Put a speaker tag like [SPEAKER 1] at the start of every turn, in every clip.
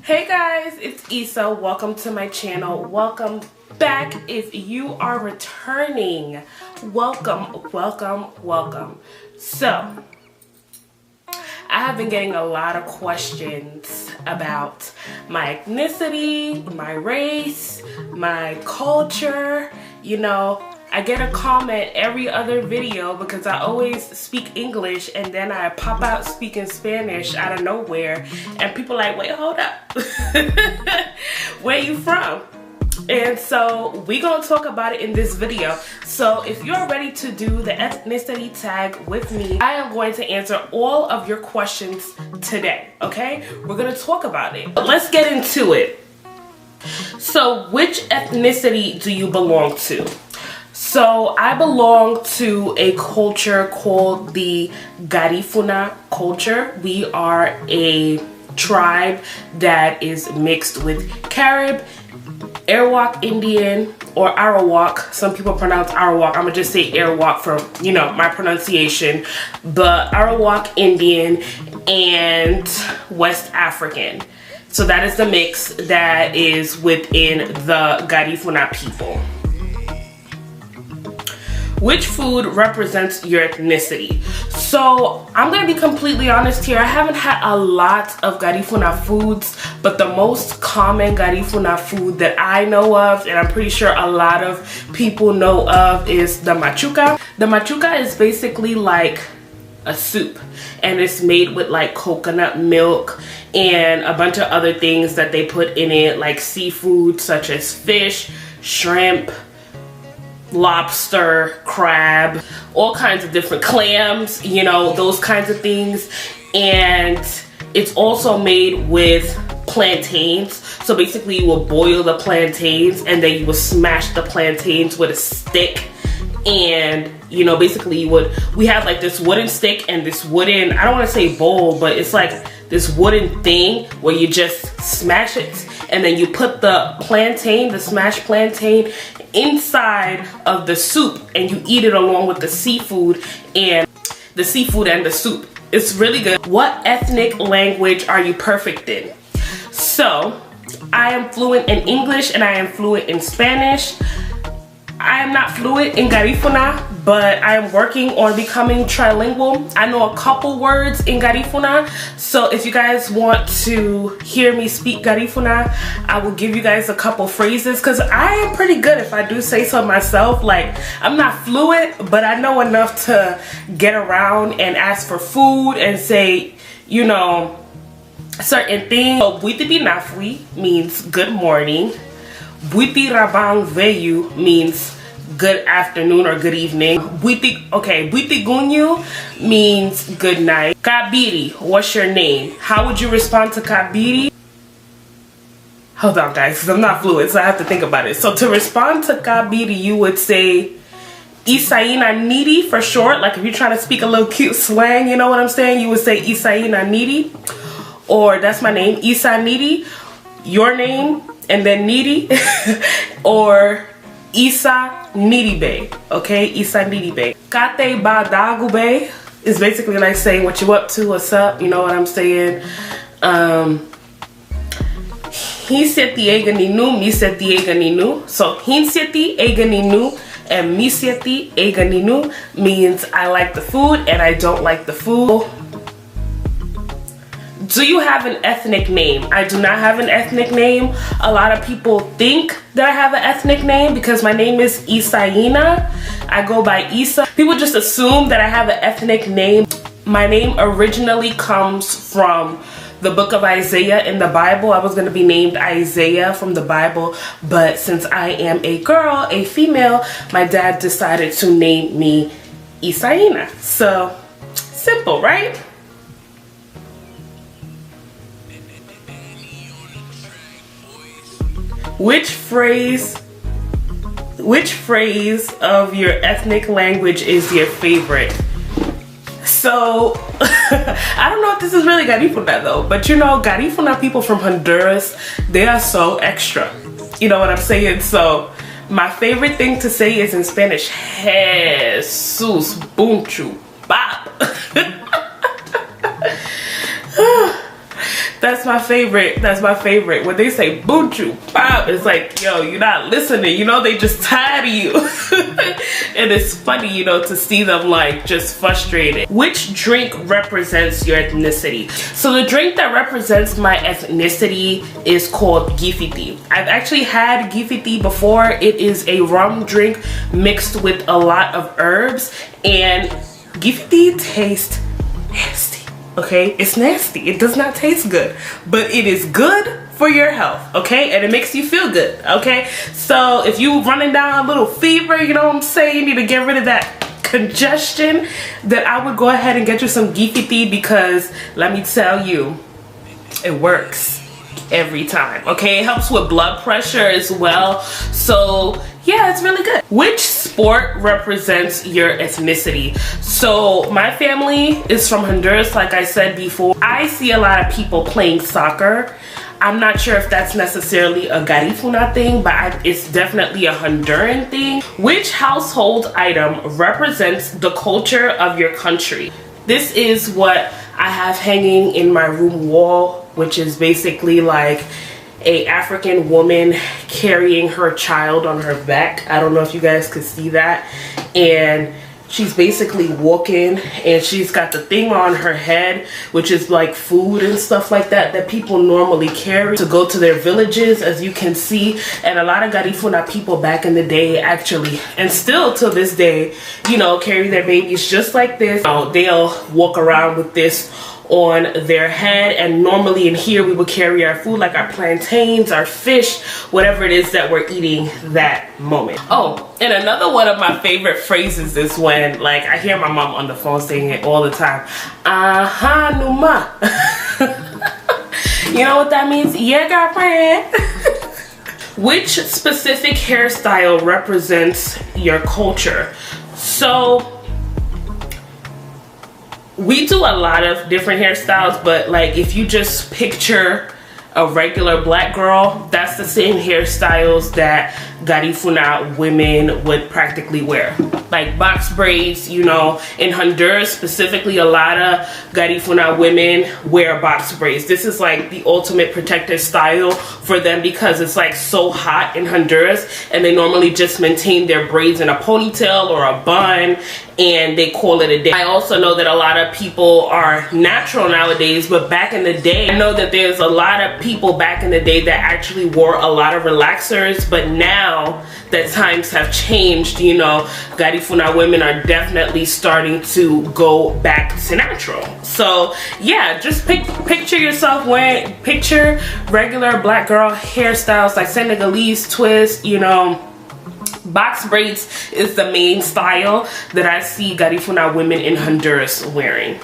[SPEAKER 1] Hey guys, it's Issa. Welcome to my channel. Welcome back if you are returning. Welcome. So, I have been getting a lot of questions about my ethnicity, my race, my culture. You know, I get a comment every other video because I always speak English and then I pop out speaking Spanish out of nowhere and people are like, wait, hold up. Where you from? And so we're gonna talk about it in this video. So if you're ready to do the ethnicity tag with me, I am going to answer all of your questions today, okay? We're gonna talk about it. But let's get into it. So which ethnicity do you belong to? So I belong to a culture called the Garifuna culture. We are a tribe that is mixed with Carib, Arawak Indian, or Arawak. Some people pronounce Arawak. I'm gonna just say Arawak for, you know, my pronunciation. But Arawak Indian and West African. So that is the mix that is within the Garifuna people. Which food represents your ethnicity? So I'm gonna be completely honest here. I haven't had a lot of Garifuna foods, but the most common Garifuna food that I know of, and I'm pretty sure a lot of people know of, is the machuca. The machuca is basically like a soup, and it's made with like coconut milk and a bunch of other things that they put in it, like seafood such as fish, shrimp, lobster, crab, all kinds of different clams, you know, those kinds of things. And it's also made with plantains. So basically you will boil the plantains and then you will smash the plantains with a stick. And you know, basically we have like this wooden stick and this wooden, I don't want to say bowl, but it's like this wooden thing where you just smash it and then you put the plantain, the smashed plantain, inside of the soup and you eat it along with the seafood and the soup. It's really good. What ethnic language are you perfect in? So I am fluent in English and I am fluent in Spanish. I am not fluent in Garifuna, but I am working on becoming trilingual. I know a couple words in Garifuna, so if you guys want to hear me speak Garifuna, I will give you guys a couple phrases because I am pretty good, if I do say so myself. Like, I'm not fluent, but I know enough to get around and ask for food and say, you know, certain things. So, Buiti Binafwi means good morning. Buiti Rabang Veyu means good afternoon or good evening. Buiti Gunyu means good night. Kabiri, what's your name? How would you respond to Kabiri? Hold on guys, because I'm not fluent, so I have to think about it. So to respond to Kabiri, you would say Isaina Nidi for short. Like if you're trying to speak a little cute slang, you know what I'm saying? You would say Isaina Nidi. Or that's my name, Isa Nidi. Your name, and then Nidi. Or Isa Nidibe, okay? Isa Nidibe. Kate ba dagube is basically like saying what you up to, what's up, you know what I'm saying? Hinseti eganinu, miseti eganinu. So hinseti eganinu and miseti eganinu means I like the food and I don't like the food. Do you have an ethnic name? I do not have an ethnic name. A lot of people think that I have an ethnic name because my name is Isaina. I go by Isa. People just assume that I have an ethnic name. My name originally comes from the book of Isaiah in the Bible. I was going to be named Isaiah from the Bible, but since I am a girl, a female, my dad decided to name me Isaina. So, simple, right? Which phrase of your ethnic language is your favorite? So, I don't know if this is really Garifuna though, but you know, Garifuna people from Honduras, they are so extra. You know what I'm saying? So, my favorite thing to say is in Spanish, Jesus, bunchu, bop. That's my favorite. That's my favorite. When they say bunchu pop, it's like, yo, you're not listening. You know, they just tired of you. And it's funny, you know, to see them like just frustrated. Which drink represents your ethnicity? So the drink that represents my ethnicity is called Gifiti. I've actually had Gifiti before. It is a rum drink mixed with a lot of herbs, and Gifiti tastes nasty. Okay, it's nasty. It does not taste good, but it is good for your health, okay? And it makes you feel good, okay? So if you running down a little fever, you know what I'm saying, you need to get rid of that congestion, then I would go ahead and get you some Gifiti, because let me tell you, it works every time, okay? It helps with blood pressure as well. So yeah, it's really good. Which sport represents your ethnicity? So my family is from Honduras, like I said before. I see a lot of people playing soccer. I'm not sure if that's necessarily a Garifuna thing, but it's definitely a Honduran thing. Which household item represents the culture of your country? This is what I have hanging in my room wall, which is basically like a African woman carrying her child on her back. I don't know if you guys could see that. And she's basically walking, and she's got the thing on her head, which is like food and stuff like that that people normally carry to go to their villages, as you can see. And a lot of Garifuna people back in the day actually, and still to this day, you know, carry their babies just like this. They'll walk around with this on their head, and normally in here we would carry our food, like our plantains, our fish, whatever it is that we're eating that moment. Oh, and another one of my favorite phrases is when, like, I hear my mom on the phone saying it all the time. Numa. You know what that means? Yeah, girlfriend. Which specific hairstyle represents your culture? So we do a lot of different hairstyles, but like if you just picture a regular black girl, that's the same hairstyles that Garifuna women would practically wear. Like box braids, you know, in Honduras specifically, a lot of Garifuna women wear box braids. This is like the ultimate protective style for them, because it's like so hot in Honduras, and they normally just maintain their braids in a ponytail or a bun, and they call it a day. I also know that a lot of people are natural nowadays, but back in the day, I know that there's a lot of people back in the day that actually wore a lot of relaxers, but now that times have changed, you know, Garifuna women are definitely starting to go back to natural. So yeah, just picture yourself wearing, picture regular black girl hairstyles like Senegalese twist, you know. Box braids is the main style that I see Garifuna women in Honduras wearing.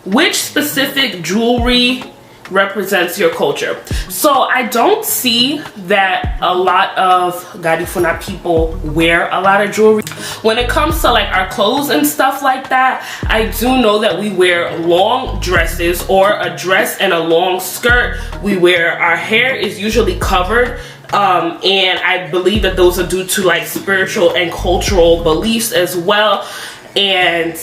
[SPEAKER 1] Which specific jewelry represents your culture? So I don't see that a lot of Garifuna people wear a lot of jewelry. When it comes to like our clothes and stuff like that, I do know that we wear long dresses, or a dress and a long skirt. We wear, our hair is usually covered. And I believe that those are due to like spiritual and cultural beliefs as well. And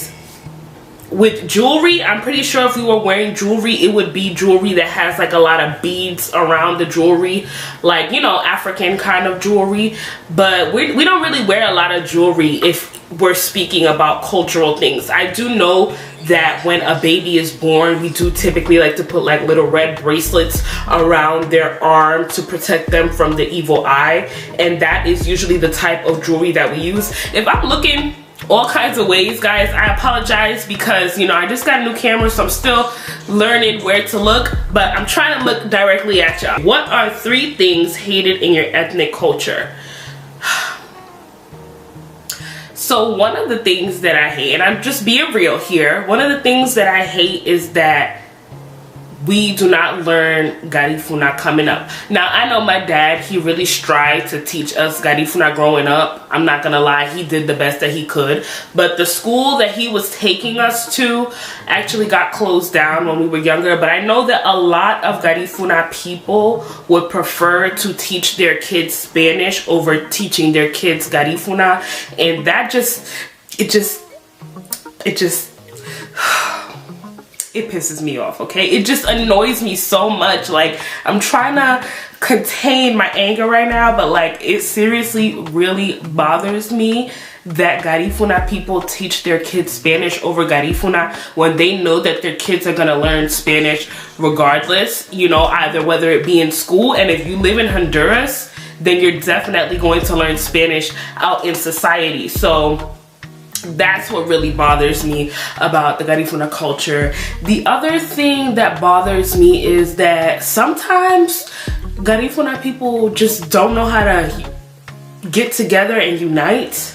[SPEAKER 1] with jewelry, I'm pretty sure if we were wearing jewelry, it would be jewelry that has like a lot of beads around the jewelry, like, you know, African kind of jewelry. But we don't really wear a lot of jewelry if we're speaking about cultural things. I do know that when a baby is born, we do typically like to put like little red bracelets around their arm to protect them from the evil eye, and that is usually the type of jewelry that we use. If I'm looking all kinds of ways, guys, I apologize, because, you know, I just got a new camera, so I'm still learning where to look, but I'm trying to look directly at y'all. What are 3 things hated in your ethnic culture? So one of the things that I hate, and I'm just being real here, one of the things that I hate is that we do not learn Garifuna coming up. Now, I know my dad, he really strived to teach us Garifuna growing up. I'm not gonna lie, he did the best that he could. But the school that he was taking us to actually got closed down when we were younger. But I know that a lot of Garifuna people would prefer to teach their kids Spanish over teaching their kids Garifuna. And that it pisses me off, okay? It just annoys me so much. Like, I'm trying to contain my anger right now, but like, it seriously really bothers me that Garifuna people teach their kids Spanish over Garifuna when they know that their kids are gonna learn Spanish regardless, you know, either whether it be in school, and if you live in Honduras, then you're definitely going to learn Spanish out in society. So that's what really bothers me about the Garifuna culture. The other thing that bothers me is that sometimes Garifuna people just don't know how to get together and unite.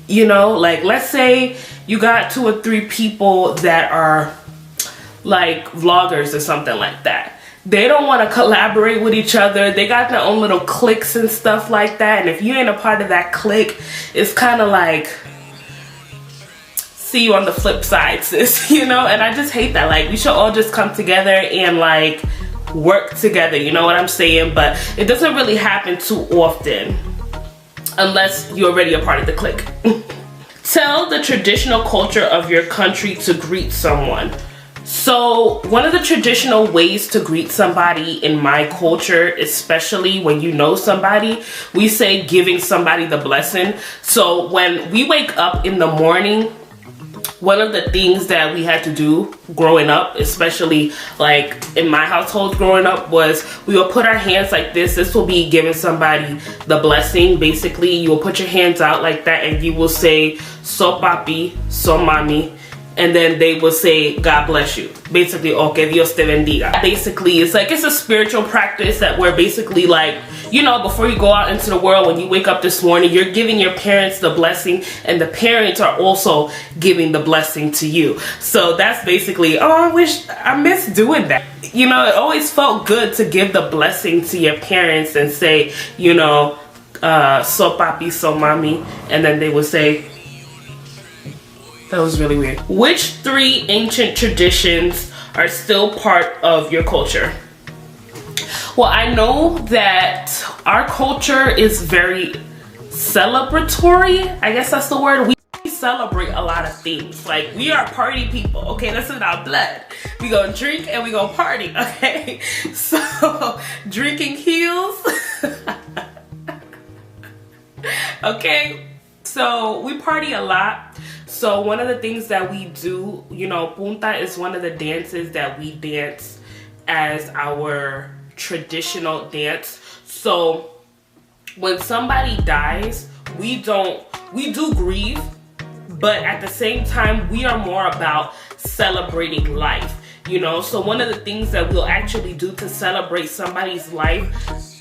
[SPEAKER 1] You know, like, let's say you got 2 or 3 people that are like vloggers or something like that. They don't want to collaborate with each other. They got their own little cliques and stuff like that. And if you ain't a part of that clique, it's kind of like, see you on the flip side, sis, you know? And I just hate that. Like, we should all just come together and like work together, you know what I'm saying? But it doesn't really happen too often unless you're already a part of the clique. Tell the traditional culture of your country to greet someone. So one of the traditional ways to greet somebody in my culture, especially when you know somebody, we say giving somebody the blessing. So when we wake up in the morning, one of the things that we had to do growing up, especially like in my household growing up, was we will put our hands like this. This will be giving somebody the blessing. Basically, you will put your hands out like that and you will say, so papi, so mami. And then they will say, God bless you. Basically, o que Dios te bendiga. Basically, it's like, it's a spiritual practice that we're basically like, you know, before you go out into the world, when you wake up this morning, you're giving your parents the blessing, and the parents are also giving the blessing to you. So that's basically, oh, I miss doing that. You know, it always felt good to give the blessing to your parents and say, you know, so papi, so mami. And then they would say, that was really weird. Which 3 ancient traditions are still part of your culture? Well, I know that our culture is very celebratory. I guess that's the word. We celebrate a lot of things. Like, we are party people, okay? That's in our blood. We gonna drink and we gonna party, okay? So, drinking heals. Okay? So, we party a lot. So one of the things that we do, you know, punta is one of the dances that we dance as our traditional dance. So when somebody dies, we do grieve, but at the same time, we are more about celebrating life, you know? So one of the things that we'll actually do to celebrate somebody's life,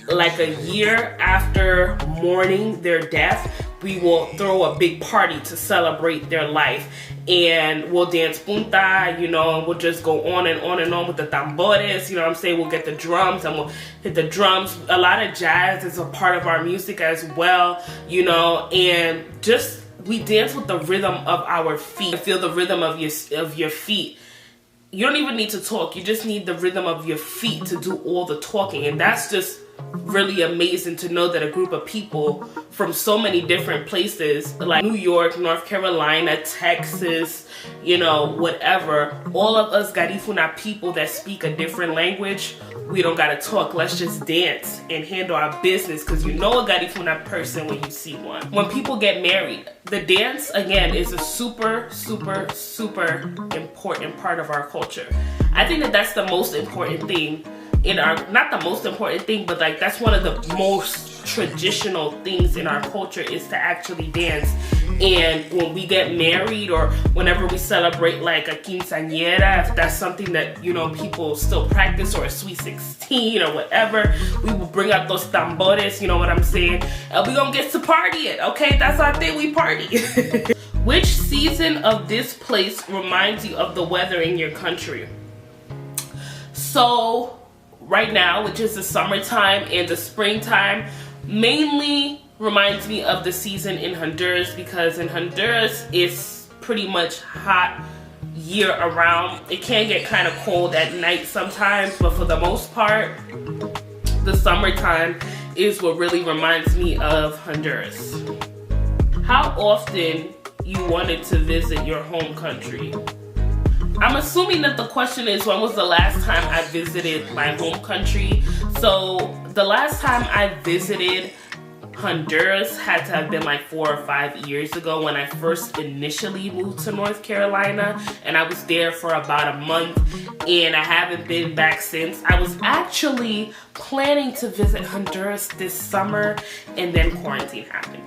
[SPEAKER 1] like a year after mourning their death, we will throw a big party to celebrate their life, and we'll dance punta, you know, and we'll just go on and on and on with the tambores, you know what I'm saying? We'll get the drums and we'll hit the drums. A lot of jazz is a part of our music as well, you know, and just we dance with the rhythm of our feet. Feel the rhythm of your feet. You don't even need to talk. You just need the rhythm of your feet to do all the talking, and that's just really amazing to know that a group of people from so many different places, like New York, North Carolina, Texas, you know, whatever, all of us Garifuna people that speak a different language, we don't gotta talk. Let's just dance and handle our business, because you know a Garifuna person when you see one. When people get married, the dance, again, is a super, super, super important part of our culture. I think that that's the most important thing in our, not the most important thing, but like that's one of the most traditional things in our culture, is to actually dance. And when we get married, or whenever we celebrate like a quinceañera, if that's something that, you know, people still practice, or a sweet 16 or whatever, we will bring up those tambores, you know what I'm saying? And we gonna get to partying, okay? That's our thing, we party. Which season of this place reminds you of the weather in your country? So right now, which is the summertime and the springtime, mainly reminds me of the season in Honduras, because in Honduras it's pretty much hot year around. It can get kind of cold at night sometimes, but for the most part, the summertime is what really reminds me of Honduras. How often you wanted to visit your home country? I'm assuming that the question is, when was the last time I visited my home country? So the last time I visited Honduras had to have been like 4 or 5 years ago, when I first initially moved to North Carolina, and I was there for about a month, and I haven't been back since. I was actually planning to visit Honduras this summer, and then quarantine happened.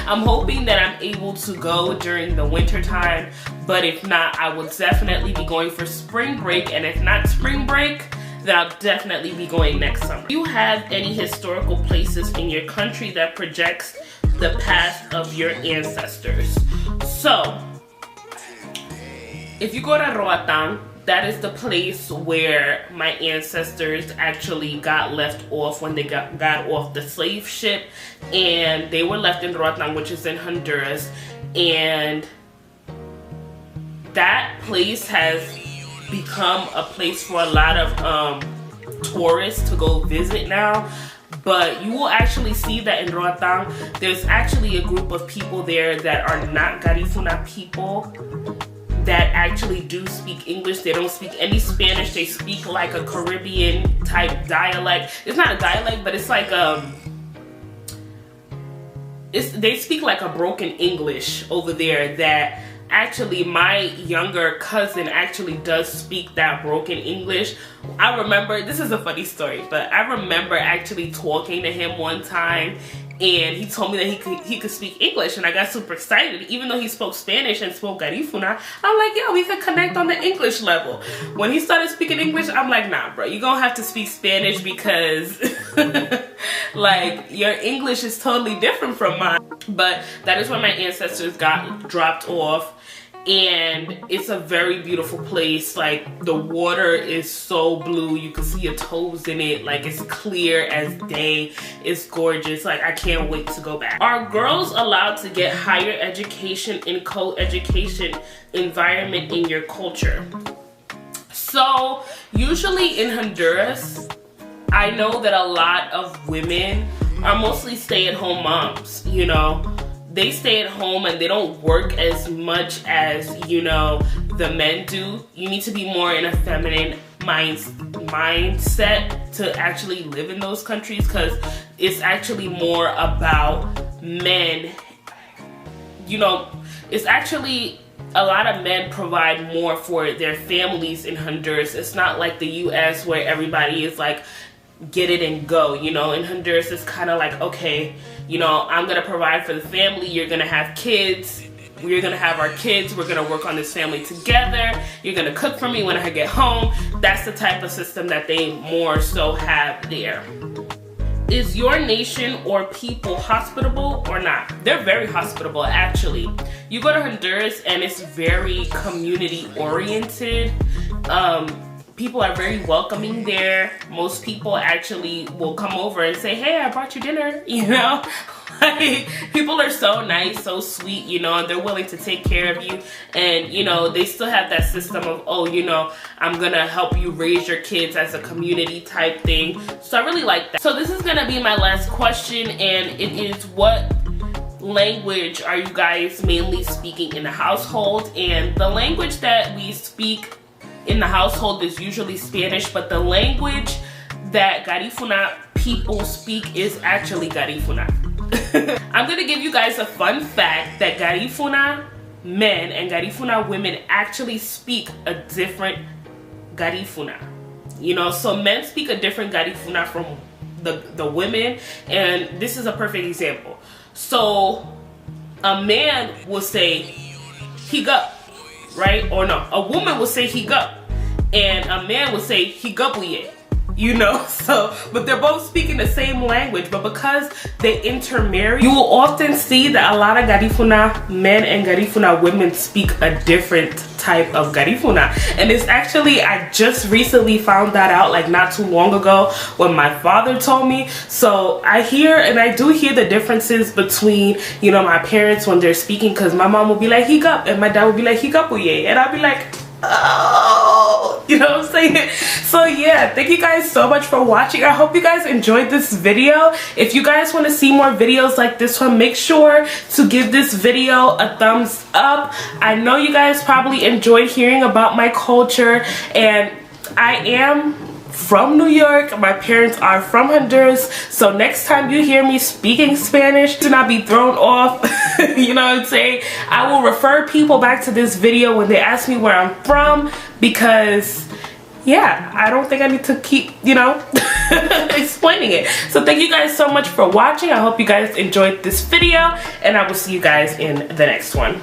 [SPEAKER 1] I'm hoping that I'm able to go during the winter time, but if not, I will definitely be going for spring break, and if not spring break, then I'll definitely be going next summer. Do you have any historical places in your country that projects the past of your ancestors? So, if you go to Roatán, that is the place where my ancestors actually got left off when they got off the slave ship, and they were left in Roatán, which is in Honduras, and that place has become a place for a lot of tourists to go visit now. But you will actually see that in Roatán, there's actually a group of people there that are not Garifuna people that actually do speak English. They don't speak any Spanish. They speak like a Caribbean type dialect. It's not a dialect, but it's like they speak like a broken English over there, that actually my younger cousin actually does speak that broken English. I remember, this is a funny story, but I remember actually talking to him one time, and he told me that he could speak English, and I got super excited. Even though he spoke Spanish and spoke Garifuna, I'm like, yo, we could connect on the English level. When he started speaking English, I'm like, nah, bro, you're gonna have to speak Spanish, because like, your English is totally different from mine. But that is where my ancestors got dropped off, and it's a very beautiful place. Like, the water is so blue, you can see your toes in it, like it's clear as day. It's gorgeous. Like, I can't wait to go back. Are girls allowed to get higher education in co-education environment in your culture? So usually in Honduras, I know that a lot of women are mostly stay-at-home moms, you know. They stay at home and they don't work as much as, you know, the men do. You need to be more in a feminine mindset to actually live in those countries, because it's actually more about men. You know, it's actually, a lot of men provide more for their families in Honduras. It's not like the US where everybody is like, get it and go. You know, in Honduras it's kind of like, okay, you know, I'm gonna provide for the family, you're gonna have kids, we're gonna have our kids, we're gonna work on this family together, you're gonna cook for me when I get home. That's the type of system that they more so have there. Is your nation or people hospitable or not? They're very hospitable, actually. You go to Honduras and it's very community oriented. People are very welcoming there. Most people actually will come over and say, hey, I brought you dinner, you know? Like, people are so nice, so sweet, you know, and they're willing to take care of you. And, you know, they still have that system of, oh, you know, I'm gonna help you raise your kids as a community type thing. So I really like that. So this is gonna be my last question, and it is, what language are you guys mainly speaking in the household? And the language that we speak in the household is usually Spanish, but the language that Garifuna people speak is actually Garifuna. I'm gonna give you guys a fun fact that Garifuna men and Garifuna women actually speak a different Garifuna. You know, so men speak a different Garifuna from the women, and this is a perfect example. So a man will say higup, right? Or no, a woman will say higup, and a man will say higupuye. You know, so, but they're both speaking the same language, but because they intermarry, you will often see that a lot of Garifuna men and Garifuna women speak a different type of Garifuna. And it's actually, I just recently found that out, like not too long ago, when my father told me. So I hear, and I do hear the differences between, you know, my parents when they're speaking, because my mom will be like higup and my dad will be like higupuye, and I'll be like, oh, You know what I'm saying? So yeah, thank you guys so much for watching. I hope you guys enjoyed this video. If you guys want to see more videos like this one, make sure to give this video a thumbs up. I know you guys probably enjoyed hearing about my culture, and I am from New York. My parents are from Honduras, so next time you hear me speaking Spanish, do not be thrown off. You know what I'm saying? I will refer people back to this video when they ask me where I'm from, because yeah, I don't think I need to keep, you know, explaining it. So thank you guys so much for watching. I hope you guys enjoyed this video, and I will see you guys in the next one.